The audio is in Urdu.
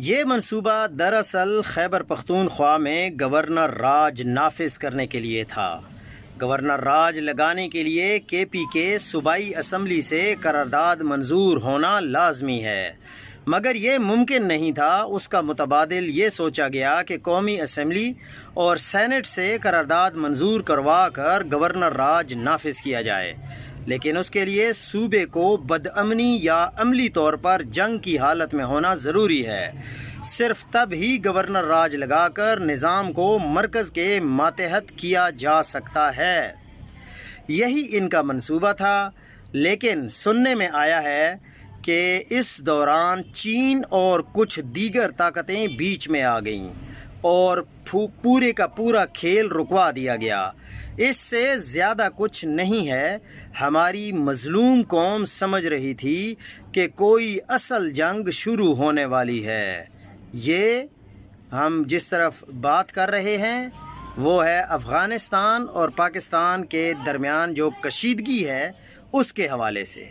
یہ منصوبہ دراصل خیبر پختونخوا میں گورنر راج نافذ کرنے کے لیے تھا۔ گورنر راج لگانے کے لیے کے پی کے صوبائی اسمبلی سے قرارداد منظور ہونا لازمی ہے، مگر یہ ممکن نہیں تھا۔ اس کا متبادل یہ سوچا گیا کہ قومی اسمبلی اور سینٹ سے قرارداد منظور کروا کر گورنر راج نافذ کیا جائے، لیکن اس کے لیے صوبے کو بدامنی یا عملی طور پر جنگ کی حالت میں ہونا ضروری ہے۔ صرف تب ہی گورنر راج لگا کر نظام کو مرکز کے ماتحت کیا جا سکتا ہے۔ یہی ان کا منصوبہ تھا، لیکن سننے میں آیا ہے کہ اس دوران چین اور کچھ دیگر طاقتیں بیچ میں آ گئیں اور پورے کا پورا کھیل رکوا دیا گیا۔ اس سے زیادہ کچھ نہیں ہے۔ ہماری مظلوم قوم سمجھ رہی تھی کہ کوئی اصل جنگ شروع ہونے والی ہے۔ یہ ہم جس طرف بات کر رہے ہیں وہ ہے افغانستان اور پاکستان کے درمیان جو کشیدگی ہے اس کے حوالے سے۔